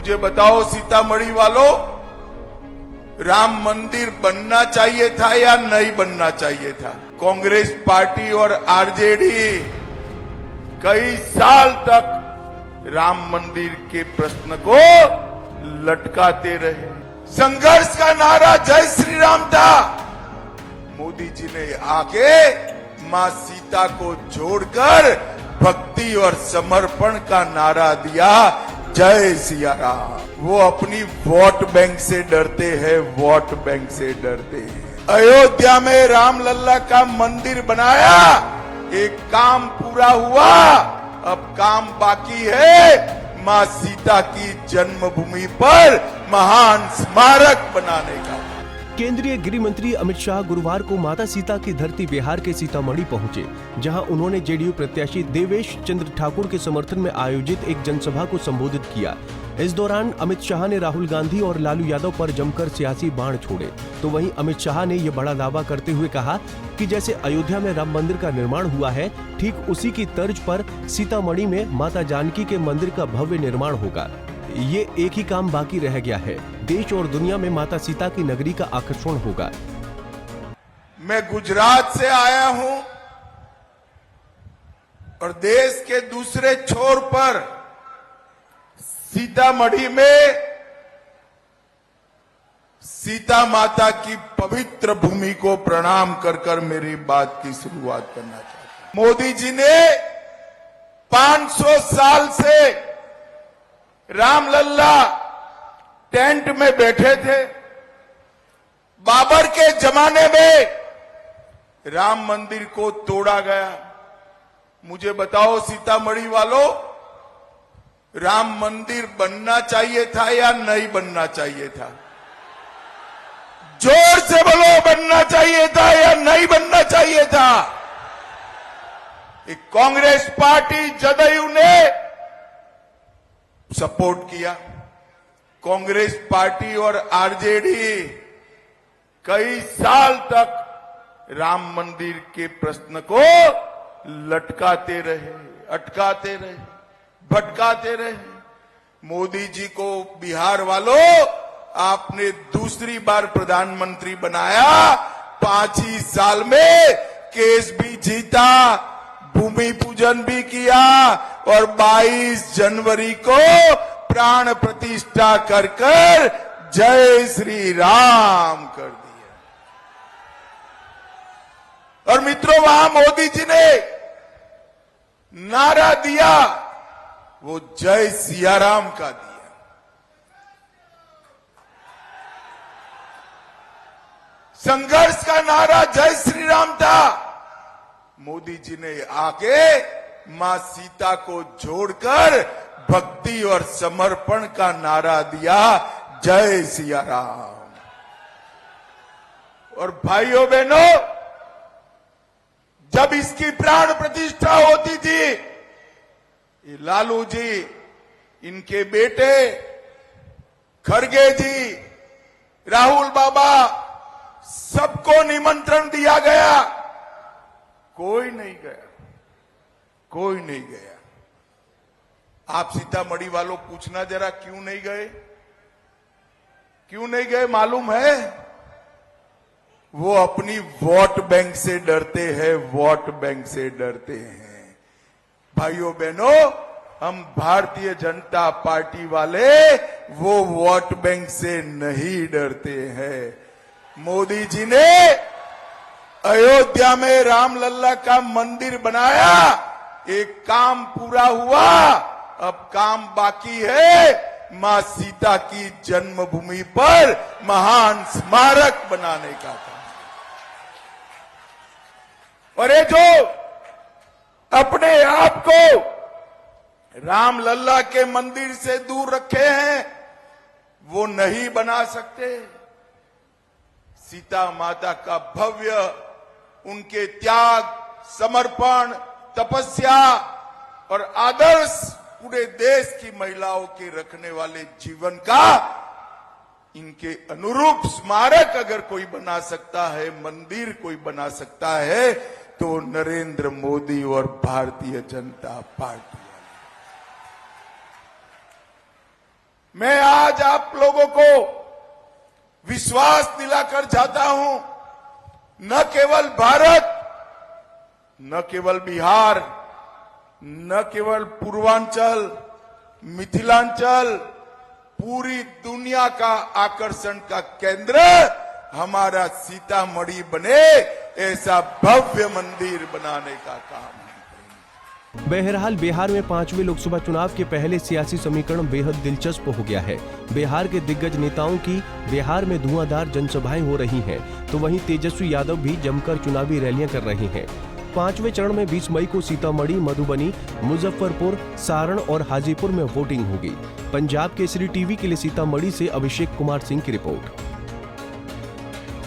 मुझे बताओ सीतामढ़ी वालों, राम मंदिर बनना चाहिए था या नहीं बनना चाहिए था? कांग्रेस पार्टी और आरजेडी कई साल तक राम मंदिर के प्रश्न को लटकाते रहे। संघर्ष का नारा जय श्री राम था। मोदी जी ने आके मां सीता को जोड़कर भक्ति और समर्पण का नारा दिया, जय सिया राम। वो अपनी वोट बैंक से डरते हैं, वोट बैंक से डरते हैं। अयोध्या में राम लल्ला का मंदिर बनाया, एक काम पूरा हुआ, अब काम बाकी है मां सीता की जन्मभूमि पर महान स्मारक बनाने का। केंद्रीय गृह मंत्री अमित शाह गुरुवार को माता सीता की धरती बिहार के सीतामढ़ी पहुंचे, जहां उन्होंने जेडीयू प्रत्याशी देवेश चंद्र ठाकुर के समर्थन में आयोजित एक जनसभा को संबोधित किया। इस दौरान अमित शाह ने राहुल गांधी और लालू यादव पर जमकर सियासी बाण छोड़े। तो वहीं अमित शाह ने ये बड़ा दावा करते हुए कहा कि जैसे अयोध्या में राम मंदिर का निर्माण हुआ है, ठीक उसी की तर्ज पर सीतामढ़ी में माता जानकी के मंदिर का भव्य निर्माण होगा। ये एक ही काम बाकी रह गया है, देश और दुनिया में माता सीता की नगरी का आकर्षण होगा। मैं गुजरात से आया हूं और देश के दूसरे छोर पर सीतामढ़ी में सीता माता की पवित्र भूमि को प्रणाम कर कर मेरी बात की शुरुआत करना चाहता हूं। मोदी जी ने 500 साल से राम लल्ला टेंट में बैठे थे। बाबर के जमाने में राम मंदिर को तोड़ा गया। मुझे बताओ सीतामढ़ी वालों, राम मंदिर बनना चाहिए था या नहीं बनना चाहिए था? जोर से बोलो, बनना चाहिए था या नहीं बनना चाहिए था? एक कांग्रेस पार्टी जदयू ने सपोर्ट किया। कांग्रेस पार्टी और आरजेडी कई साल तक राम मंदिर के प्रश्न को लटकाते रहे, अटकाते रहे, भटकाते रहे। मोदी जी को बिहार वालों आपने दूसरी बार प्रधानमंत्री बनाया, 5 ही साल में केस भी जीता, भूमि पूजन भी किया और 22 जनवरी को प्राण प्रतिष्ठा कर जय श्री राम कर दिया। और मित्रों, वहां मोदी जी ने नारा दिया, वो जय सिया राम का दिया। संघर्ष का नारा जय श्री राम था। मोदी जी ने आके मां सीता को जोड़कर भक्ति और समर्पण का नारा दिया, जय सिया राम। और भाइयों बहनों, जब इसकी प्राण प्रतिष्ठा होती थी, ये लालू जी, इनके बेटे खड़गे जी, राहुल बाबा, सबको निमंत्रण दिया गया, कोई नहीं गया, कोई नहीं गया। आप सीतामढ़ी वालों पूछना जरा, क्यों नहीं गए? क्यों नहीं गए मालूम है? वो अपनी वोट बैंक से डरते हैं, वोट बैंक से डरते हैं। भाइयों बहनों, हम भारतीय जनता पार्टी वाले वो वोट बैंक से नहीं डरते हैं। मोदी जी ने अयोध्या में राम लल्ला का मंदिर बनाया, एक काम पूरा हुआ, अब काम बाकी है मां सीता की जन्मभूमि पर महान स्मारक बनाने का काम। और ये जो अपने आप को राम लल्ला के मंदिर से दूर रखे हैं, वो नहीं बना सकते। सीता माता का भव्य, उनके त्याग, समर्पण, तपस्या और आदर्श पूरे देश की महिलाओं के रखने वाले जीवन का, इनके अनुरूप स्मारक अगर कोई बना सकता है, मंदिर कोई बना सकता है, तो नरेंद्र मोदी और भारतीय जनता पार्टी। मैं आज आप लोगों को विश्वास दिलाकर जाता हूं, न केवल भारत, न केवल बिहार, न केवल पूर्वांचल, मिथिलांचल, पूरी दुनिया का आकर्षण का केंद्र हमारा सीतामढ़ी बने, ऐसा भव्य मंदिर बनाने का काम है। बहरहाल बिहार में 5वें लोकसभा चुनाव के पहले सियासी समीकरण बेहद दिलचस्प हो गया है। बिहार के दिग्गज नेताओं की बिहार में धुआंधार जनसभाएं हो रही हैं, तो वहीं तेजस्वी यादव भी जमकर चुनावी रैलियां कर रहे हैं। 5वें चरण में 20 मई को सीतामढ़ी, मधुबनी, मुजफ्फरपुर, सारण और हाजीपुर में वोटिंग होगी। पंजाब केसरी टीवी के लिए सीतामढ़ी से अभिषेक कुमार सिंह की रिपोर्ट।